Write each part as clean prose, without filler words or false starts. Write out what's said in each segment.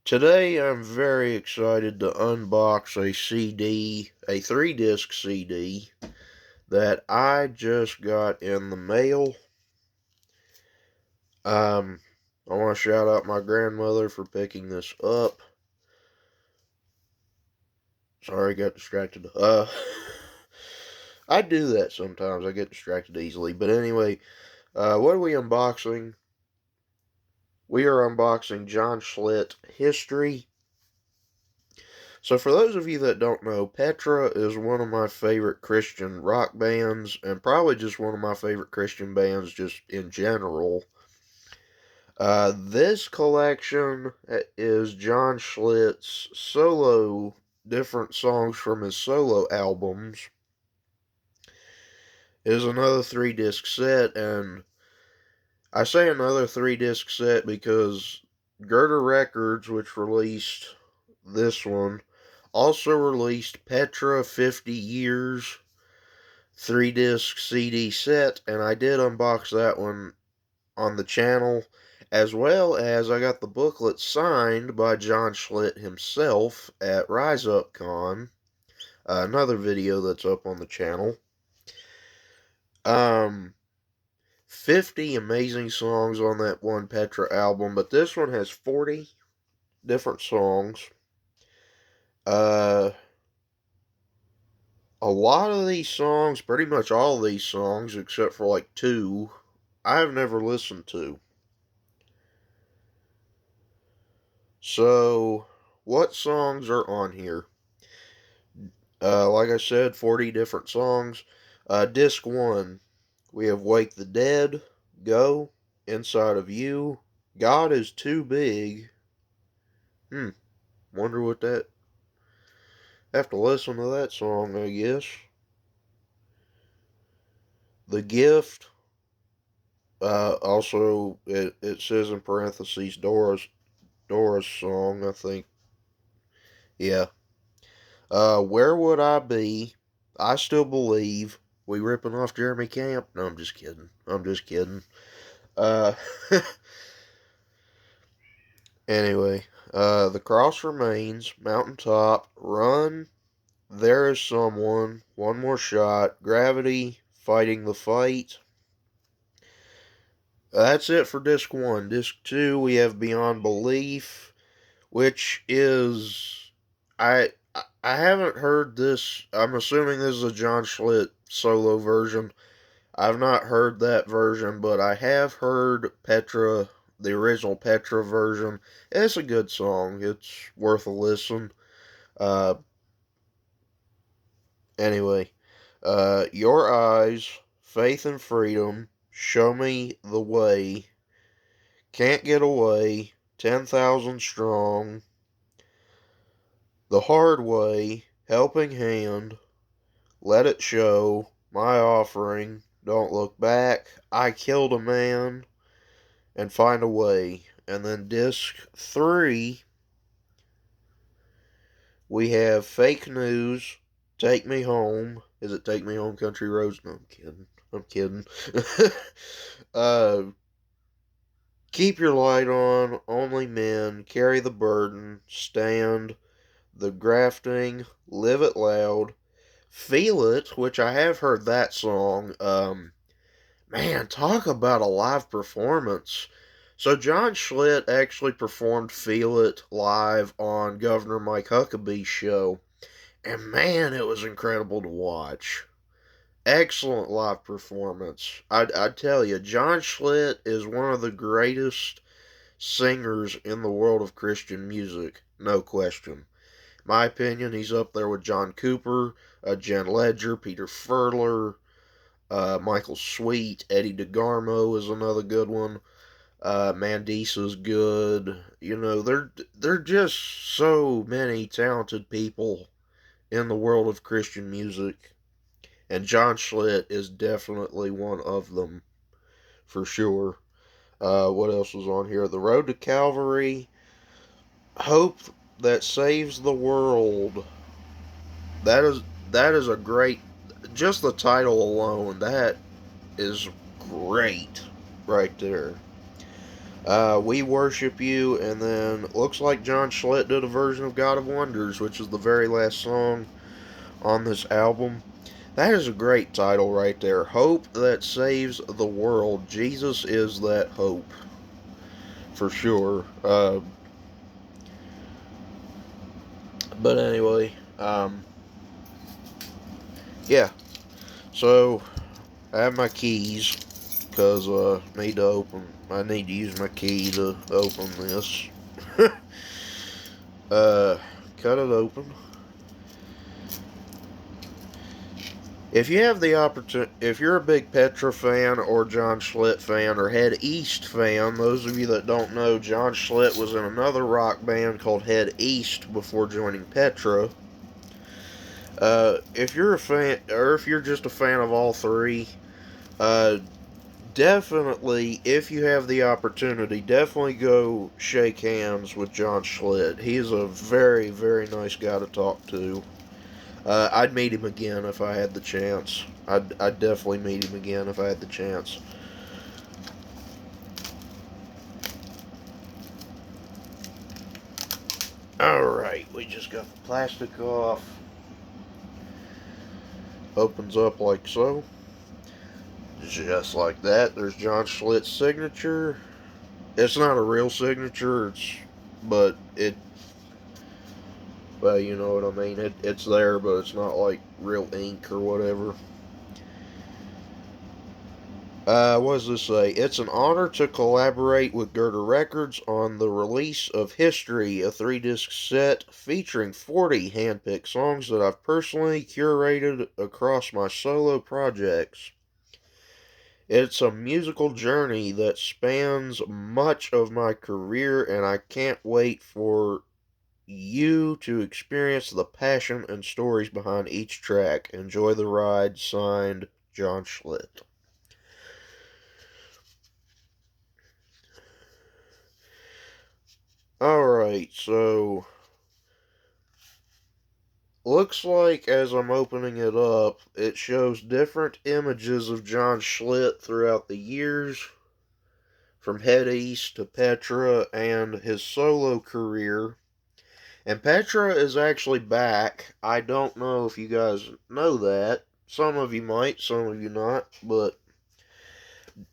Today I'm very excited to unbox a CD, a 3-disc CD that I just got in the mail. Um, I want to shout out my grandmother for picking this up. Sorry, got distracted. I do that sometimes. I get distracted easily. But anyway, what are we unboxing? We are unboxing John Schlitt History. So, for those of you that don't know, Petra is one of my favorite Christian rock bands, and probably just one of my favorite Christian bands just in general. This collection is John Schlitt's solo, different songs from his solo albums. It is another 3-disc set, and I say another 3-disc set because Gerda Records, which released this one, also released Petra 50 Years 3-disc CD set, and I did unbox that one on the channel, as well as I got the booklet signed by John Schlitt himself at Rise Up Con, another video that's up on the channel. 50 amazing songs on that one Petra album, but this one has 40 different songs. A lot of these songs, pretty much all of these songs, except for like two, I've never listened to. So, what songs are on here? Like I said, 40 different songs. Disc 1, we have Wake the Dead, Go, Inside of You, God is Too Big. Wonder what that. Have to listen to that song, I guess. The Gift. Also, it says in parentheses Dora's song, I think. Yeah. Where Would I Be? I Still Believe. We ripping off Jeremy Camp? No, I'm just kidding. I'm just kidding. Uh, anyway, The Cross Remains, Mountaintop, Run, There Is Someone, One More Shot, Gravity, Fighting the Fight. That's it for disc 1. Disc 2, we have Beyond Belief, which is I haven't heard this. I'm assuming this is a John Schlitt solo version. I've not heard that version, but I have heard Petra, the original Petra version. It's a good song. It's worth a listen. Uh, anyway, Your Eyes, Faith and Freedom, Show Me the Way, Can't Get Away, 10,000 Strong, The Hard Way, Helping Hand, Let It Show, My Offering, Don't Look Back, I Killed a Man, and Find a Way. And then disc 3, we have Fake News, Take Me Home. Is it Take Me Home, Country Roads? No, I'm kidding. I'm kidding. uh, Keep Your Light On, Only Men, Carry the Burden, Stand, The Grafting, Live It Loud, Feel It, which I have heard that song. Man, talk about a live performance. So John Schlitt actually performed Feel It live on Governor Mike Huckabee's show. And man, it was incredible to watch. Excellent live performance. I tell you, John Schlitt is one of the greatest singers in the world of Christian music. No question. My opinion, he's up there with John Cooper, Jen Ledger, Peter Furler, Michael Sweet, Eddie DeGarmo is another good one. Mandisa's good. You know, they're just so many talented people in the world of Christian music, and John Schlitt is definitely one of them for sure. What else was on here? The Road to Calvary, Hope That Saves the World. That is that is a great. Just the title alone, that is great right there. We Worship You, and then looks like John Schlitt did a version of God of Wonders, which is the very last song on this album. That is a great title right there. Hope that saves the world. Jesus is that hope, for sure. But anyway, yeah. So I have my keys because need to open. I need to use my key to open this. uh, cut it open. If you have the opportunity, if you're a big Petra fan or John Schlitt fan or Head East fan, those of you that don't know, John Schlitt was in another rock band called Head East before joining Petra. If you're a fan, or if you're just a fan of all three, uh, definitely, if you have the opportunity, definitely go shake hands with John Schlitt. He's a very, very nice guy to talk to. I'd meet him again if I had the chance. I'd definitely meet him again if I had the chance. Alright, we just got the plastic off. Opens up like so. Just like that. There's John Schlitt's signature. It's not a real signature, but it, well, you know what I mean. It's there, but it's not like real ink or whatever. What does this say? It's an honor to collaborate with Gerda Records on the release of History, a 3-disc set featuring 40 handpicked songs that I've personally curated across my solo projects. It's a musical journey that spans much of my career, and I can't wait for you to experience the passion and stories behind each track. Enjoy the ride. Signed, John Schlitt. Alright, so looks like as I'm opening it up, it shows different images of John Schlitt throughout the years, from Head East to Petra and his solo career. And Petra is actually back. I don't know if you guys know that. Some of you might, some of you not, but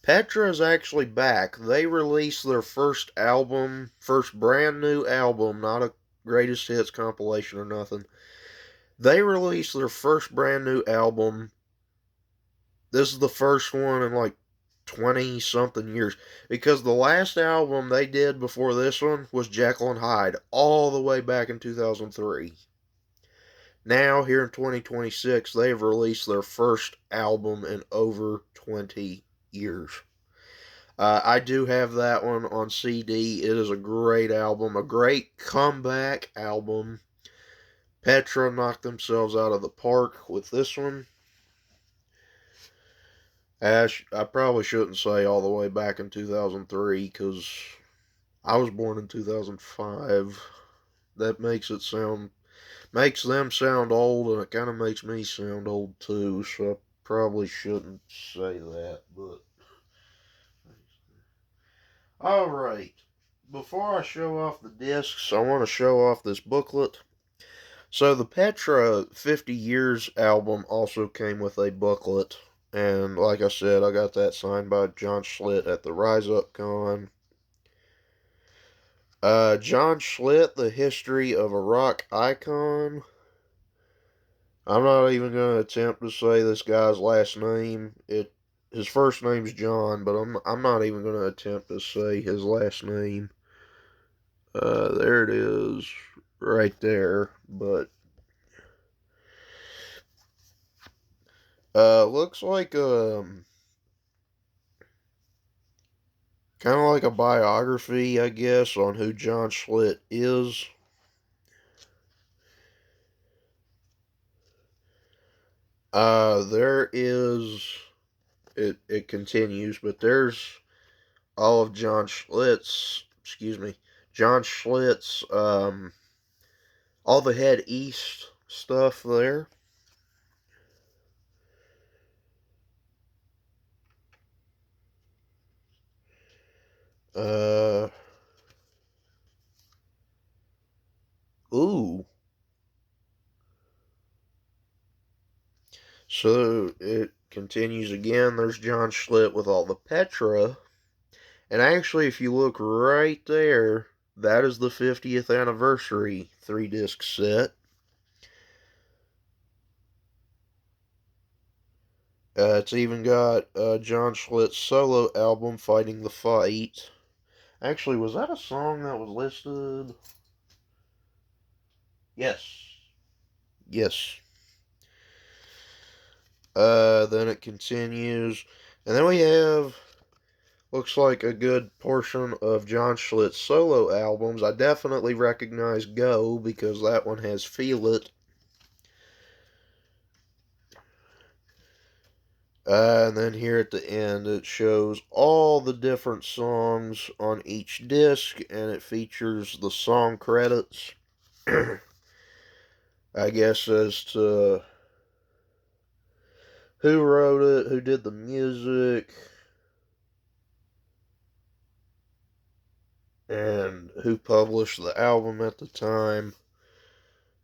Petra is actually back. They released their first album, first brand new album, not a greatest hits compilation or nothing. They released their first brand new album. This is the first one in like 20 something years. Because the last album they did before this one was Jekyll and Hyde, all the way back in 2003. Now, here in 2026, they have released their first album in over 20 years. I do have that one on CD. It is a great album, a great comeback album. Petra knocked themselves out of the park with this one. I probably shouldn't say all the way back in 2003 because I was born in 2005. That makes them sound old, and it kind of makes me sound old too. So I probably shouldn't say that. But all right, before I show off the discs, I want to show off this booklet. So the Petra 50 Years album also came with a booklet. And like I said, I got that signed by John Schlitt at the Rise Up Con. John Schlitt, The History of a Rock Icon. I'm not even going to attempt to say this guy's last name. His first name's John, but I'm not even going to attempt to say his last name. There it is, right there. But looks like kind of like a biography, I guess, on who John Schlitt is. There is it continues, but there's all of John Schlitt's all the Head East stuff there. Uh, ooh. So it continues again. There's John Schlitt with all the Petra. And actually, if you look right there, that is the 50th anniversary 3-disc set. It's even got John Schlitt's solo album, Fighting the Fight. Actually, was that a song that was listed? Yes. Yes. Then it continues. And then we have, looks like a good portion of John Schlitt's solo albums. I definitely recognize Go because that one has Feel It. And then here at the end, it shows all the different songs on each disc, and it features the song credits. I guess as to who wrote it, who did the music, and who published the album at the time.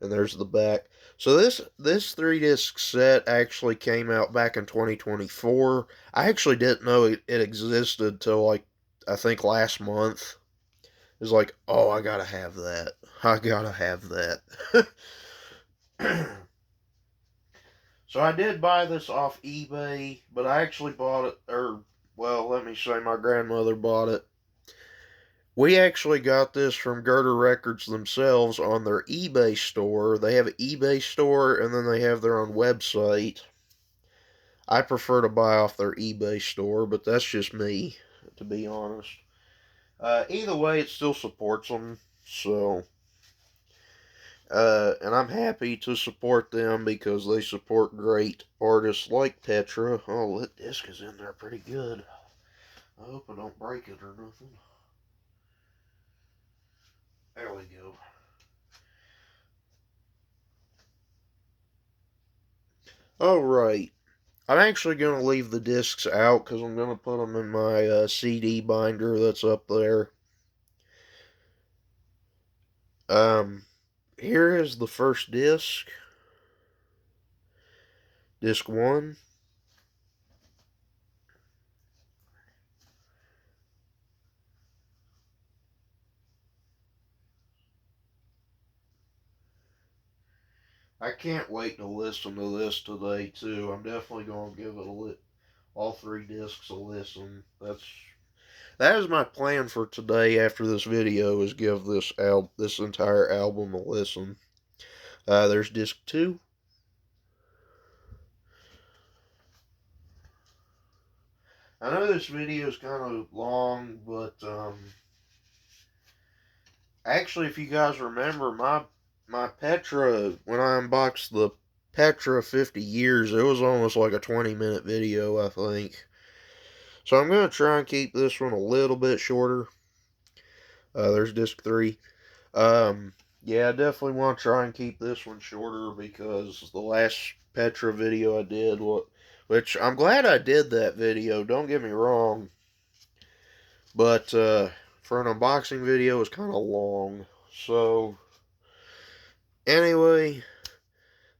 And there's the back. So this 3-disc set actually came out back in 2024. I actually didn't know it existed till like I think last month. It was like, oh, I gotta have that. I gotta have that. So I did buy this off eBay, but I actually bought it, or well, let me say my grandmother bought it. We actually got this from Gerder Records themselves on their eBay store. They have an eBay store and then they have their own website. I prefer to buy off their eBay store, but that's just me, to be honest. Either way, it still supports them, so. And I'm happy to support them because they support great artists like Petra. Oh, that disc is in there pretty good. I hope I don't break it or nothing. There we go. Alright. I'm actually going to leave the discs out because I'm going to put them in my CD binder that's up there. Here is the first disc. Disc 1. I can't wait to listen to this today, too. I'm definitely going to give it all 3 discs a listen. That is my plan for today after this video is give this entire album a listen. There's disc 2. I know this video is kind of long, but actually, if you guys remember my Petra, when I unboxed the Petra 50 years, it was almost like a 20-minute video, I think. So I'm going to try and keep this one a little bit shorter. There's disc 3. Yeah, I definitely want to try and keep this one shorter because the last Petra video I did, which I'm glad I did that video, don't get me wrong, but for an unboxing video, it was kind of long. So, anyway,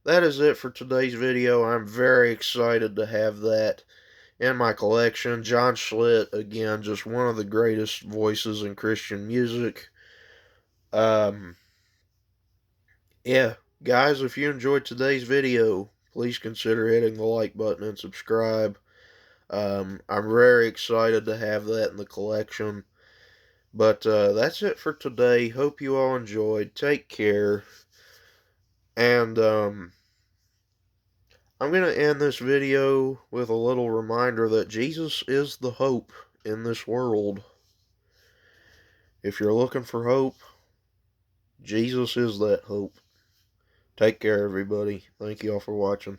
that is it for today's video. I'm very excited to have that in my collection. John Schlitt, again, just one of the greatest voices in Christian music. Yeah, guys, if you enjoyed today's video, please consider hitting the like button and subscribe. I'm very excited to have that in the collection. But that's it for today. Hope you all enjoyed. Take care. And I'm going to end this video with a little reminder that Jesus is the hope in this world. If you're looking for hope, Jesus is that hope. Take care, everybody. Thank you all for watching.